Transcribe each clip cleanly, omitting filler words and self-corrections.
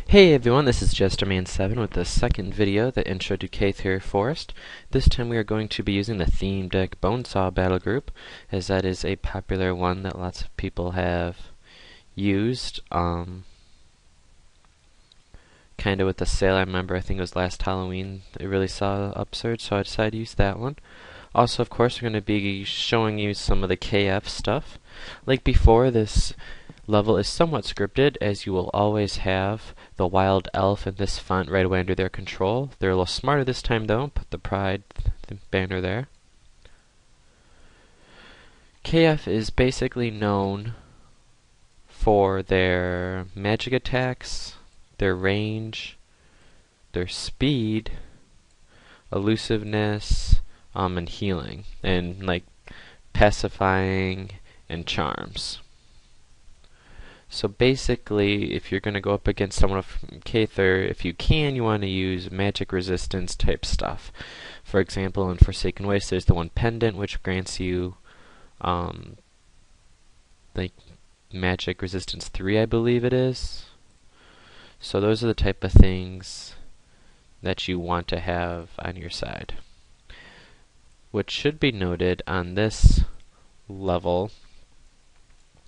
Hey everyone, this is JesterMan7 with the second video, the Intro to K-Theory Forest. This time we are going to be using the theme deck Bonesaw Battle Group, as that is a popular one that lots of people have used. Kind of with the sale, I remember, I think it was last Halloween, it really saw an upsurge, so I decided to use that one. Also, of course, we're going to be showing you some of the KF stuff. Like before, this level is somewhat scripted, as you will always have the wild elf in this font right away under their control. They're a little smarter this time though. Put the pride banner there. KF is basically known for their magic attacks, their range, their speed, elusiveness, and healing, and like pacifying and charms. So basically, if you're going to go up against someone of K-Ther, if you can, you want to use magic resistance type stuff. For example, in Forsaken Waste, there's the one pendant, which grants you like magic resistance 3, I believe it is. So those are the type of things that you want to have on your side. What should be noted on this level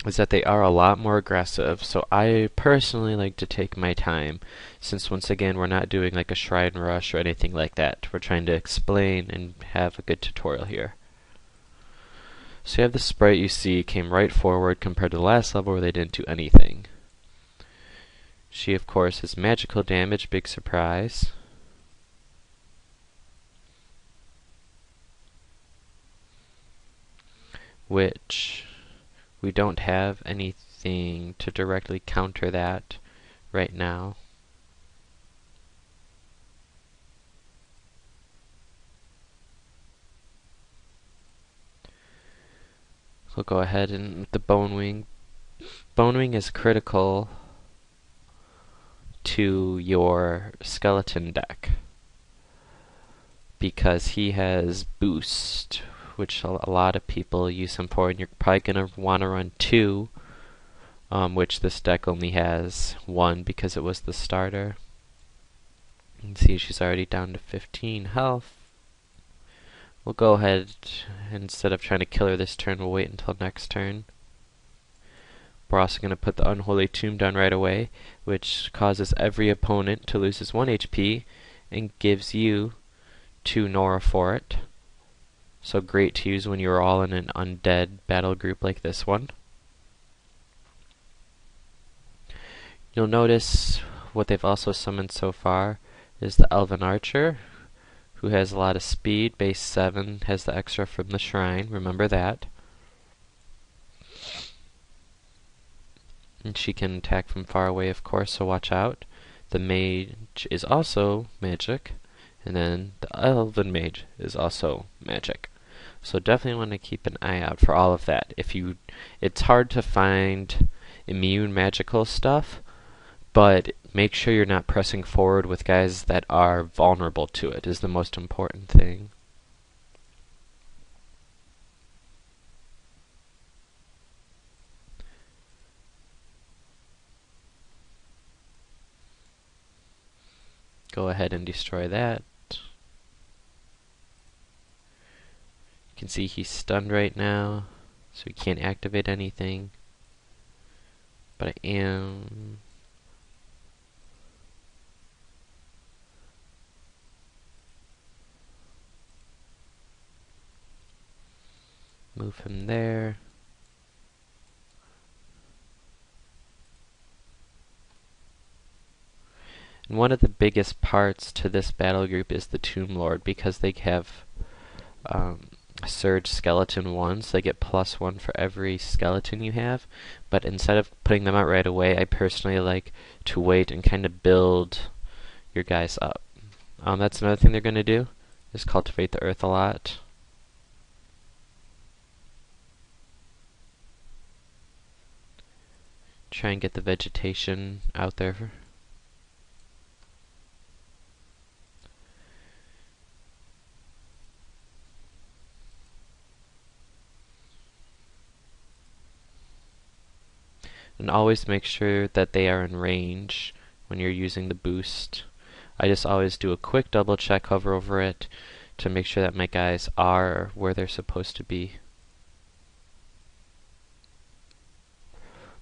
is that they are a lot more aggressive, so I personally like to take my time, since once again we're not doing like a shrine rush or anything like that. We're trying to explain and have a good tutorial here. So you have the sprite you see came right forward compared to the last level where they didn't do anything. She of course has magical damage, big surprise. Which we don't have anything to directly counter that right now. We'll go ahead and with the Bone Wing. Bone Wing is critical to your skeleton deck because he has boost, which a lot of people use him for, and you're probably going to want to run 2, which this deck only has 1 because it was the starter. You can see she's already down to 15 health. We'll go ahead, instead of trying to kill her this turn, we'll wait until next turn. We're also going to put the Unholy Tomb down right away, which causes every opponent to lose his 1 HP and gives you 2 Nora for it. So great to use when you're all in an undead battle group like this one. You'll notice what they've also summoned so far is the Elven Archer, who has a lot of speed. Base 7 has the extra from the shrine, remember that. And she can attack from far away, of course, so watch out. The Mage is also magic, and then the Elven Mage is also magic. So definitely want to keep an eye out for all of that. It's hard to find immune magical stuff, but make sure you're not pressing forward with guys that are vulnerable to it is the most important thing. Go ahead and destroy that. You can see he's stunned right now, so he can't activate anything. But I am move him there. And one of the biggest parts to this battle group is the Tomb Lord, because they have Surge Skeleton 1, so they get +1 for every skeleton you have. But instead of putting them out right away, I personally like to wait and kind of build your guys up. That's another thing they're going to do, is cultivate the earth a lot. Try and get the vegetation out there. And always make sure that they are in range when you're using the boost. I just always do a quick double check, hover over it to make sure that my guys are where they're supposed to be.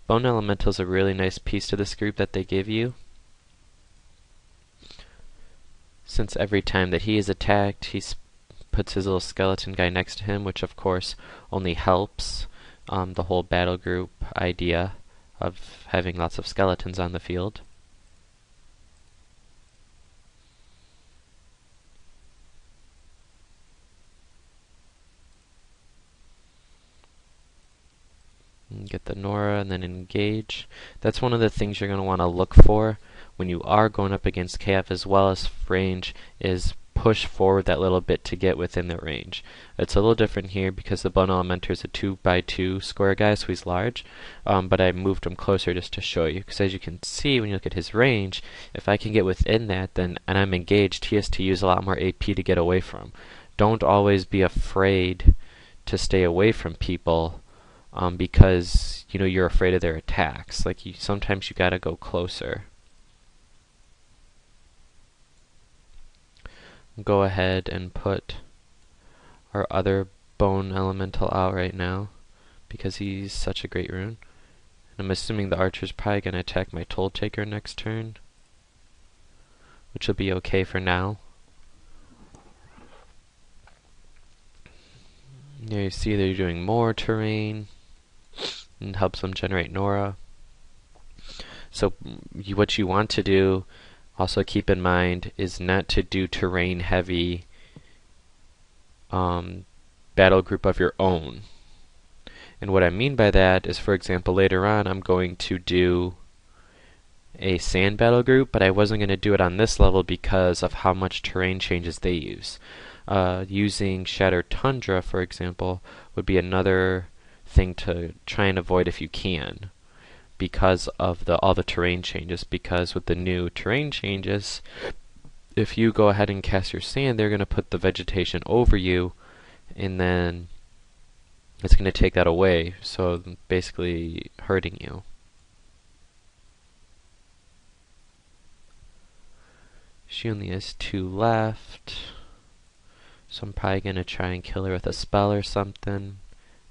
Bone Elemental is a really nice piece to this group that they give you, since every time that he is attacked, he puts his little skeleton guy next to him, which of course only helps the whole battle group idea of having lots of skeletons on the field. Get the Nora and then engage. That's one of the things you're going to want to look for when you are going up against KF as well as range, is push forward that little bit to get within the range. It's a little different here because the Bone Elementor is a 2x2 square guy, so he's large, but I moved him closer just to show you, because as you can see when you look at his range, if I can get within that and I'm engaged, he has to use a lot more AP to get away from. Don't always be afraid to stay away from people because you're afraid of their attacks. Like sometimes you gotta go closer. Go ahead and put our other Bone Elemental out right now because he's such a great rune. And I'm assuming the archer's probably gonna attack my Toll Taker next turn, which will be okay for now. There you see they're doing more terrain and helps them generate Nora. So what you want to do, also keep in mind, is not to do terrain heavy battle group of your own. And what I mean by that is, for example, later on I'm going to do a sand battle group, but I wasn't going to do it on this level because of how much terrain changes they use. Using Shattered Tundra, for example, would be another thing to try and avoid if you can, because of all the terrain changes. Because with the new terrain changes, if you go ahead and cast your sand, they're going to put the vegetation over you, and then it's going to take that away, so basically hurting you. She only has 2 left, so I'm probably going to try and kill her with a spell or something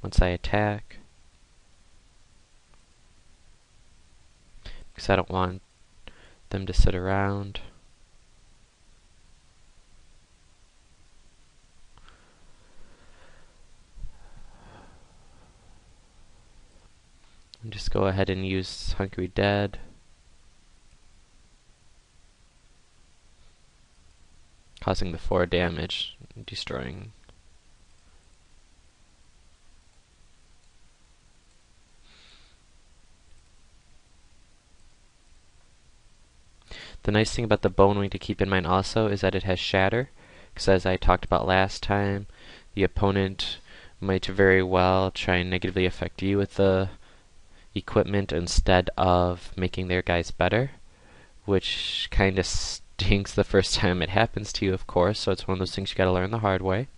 once I attack, because I don't want them to sit around. And just go ahead and use Hungry Dead. Causing the 4 damage, destroying. The nice thing about the Bone Wing to keep in mind also is that it has Shatter, because as I talked about last time, the opponent might very well try and negatively affect you with the equipment instead of making their guys better, which kind of stinks the first time it happens to you, of course, so it's one of those things you gotta learn the hard way.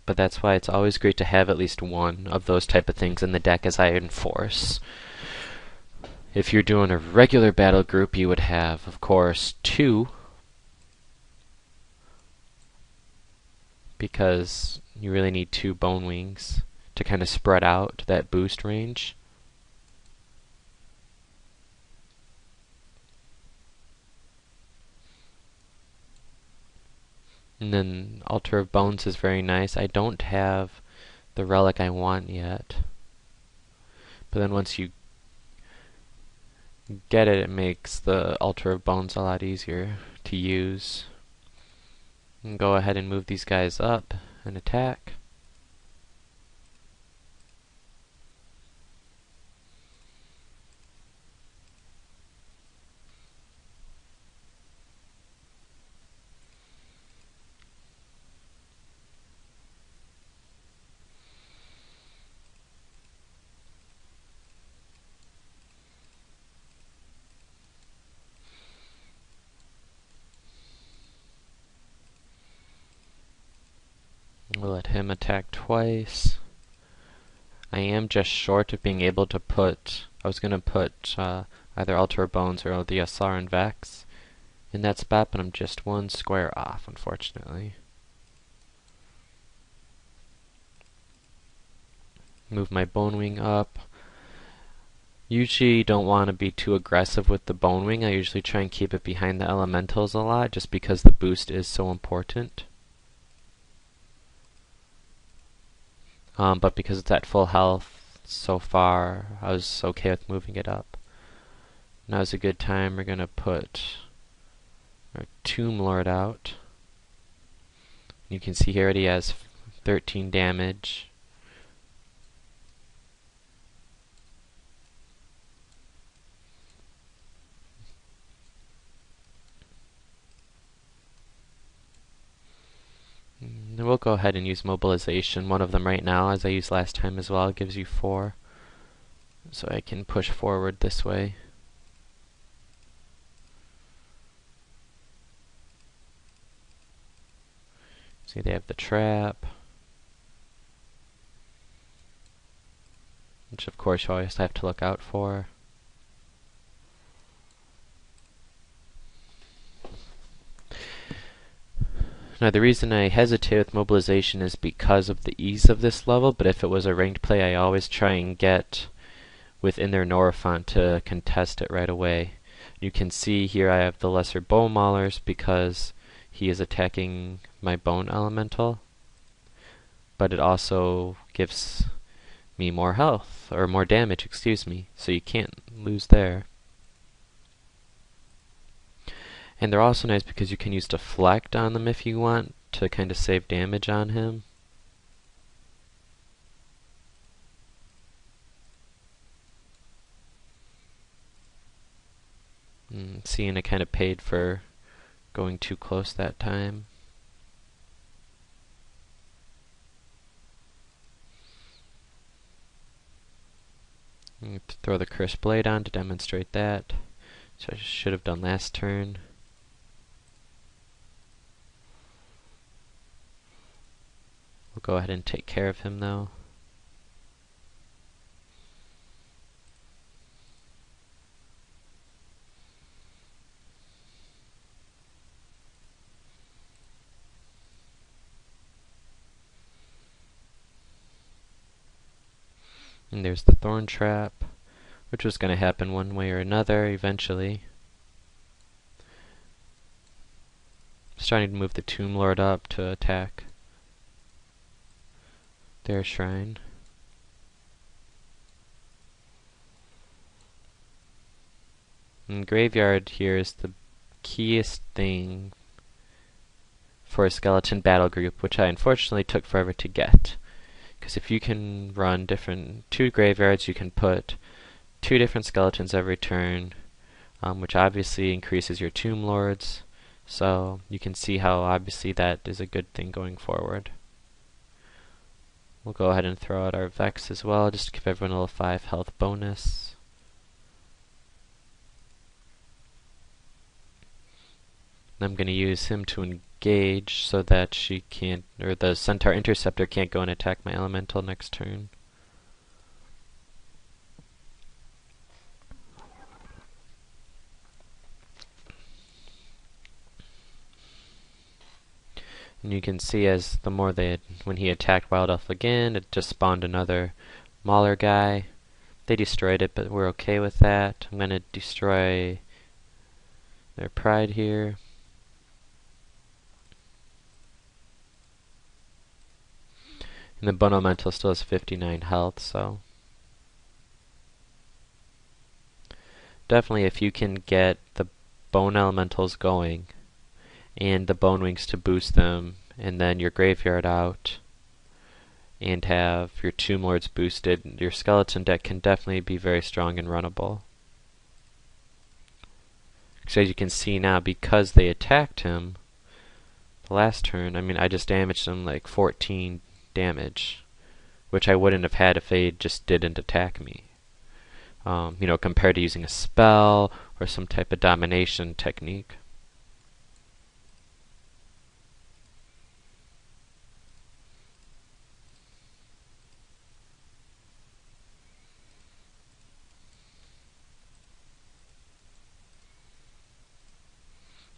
But that's why it's always great to have at least one of those type of things in the deck, as I enforce. If you're doing a regular battle group, you would have, of course, 2, because you really need 2 Bone Wings to kind of spread out that boost range. And then Altar of Bones is very nice. I don't have the relic I want yet, but then once you get it, it makes the Altar of Bones a lot easier to use. And go ahead and move these guys up and attack. We'll let him attack twice. I am just short of being able to put, I was going to put either Alter Bones or the SR and Vex in that spot, but I'm just one square off, unfortunately. Move my Bone Wing up. Usually don't want to be too aggressive with the Bone Wing. I usually try and keep it behind the elementals a lot, just because the boost is so important. But because it's at full health so far, I was okay with moving it up. Now's a good time. We're going to put our Tomb Lord out. You can see here he has 13 damage. And we'll go ahead and use mobilization, one of them right now, as I used last time as well. It gives you 4. So I can push forward this way. See, they have the trap, which of course you always have to look out for. Now the reason I hesitate with mobilization is because of the ease of this level, but if it was a ranked play, I always try and get within their Norafont to contest it right away. You can see here I have the lesser Bone Maulers because he is attacking my Bone Elemental, but it also gives me more health, or more damage, excuse me, so you can't lose there. And they're also nice because you can use Deflect on them if you want to kind of save damage on him. Seeing it kind of paid for going too close that time. Throw the Cursed Blade on to demonstrate that, which I should have done last turn. We'll go ahead and take care of him though. And there's the Thorn Trap, which was going to happen one way or another eventually. Starting to move the Tomb Lord up to attack their shrine. And Graveyard here is the keyest thing for a skeleton battle group, which I unfortunately took forever to get. Because if you can run two graveyards, you can put 2 different skeletons every turn, which obviously increases your Tomb Lords. So you can see how obviously that is a good thing going forward. We'll go ahead and throw out our Vex as well, just to give everyone a little 5 health bonus. I'm going to use him to engage so that she can't, or the Centaur Interceptor can't go and attack my elemental next turn. And you can see as the more when he attacked Wild Elf again, it just spawned another Mauler guy. They destroyed it, but we're okay with that. I'm going to destroy their Pride here. And the Bone Elemental still has 59 health, so definitely if you can get the Bone Elementals going and the Bone Wings to boost them, and then your Graveyard out, and have your Tomb Lords boosted, your skeleton deck can definitely be very strong and runnable. So as you can see now, because they attacked him the last turn, I mean, I just damaged them like 14 damage, which I wouldn't have had if they just didn't attack me. You know, compared to using a spell or some type of domination technique.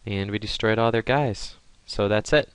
And we destroyed all their guys. So that's it.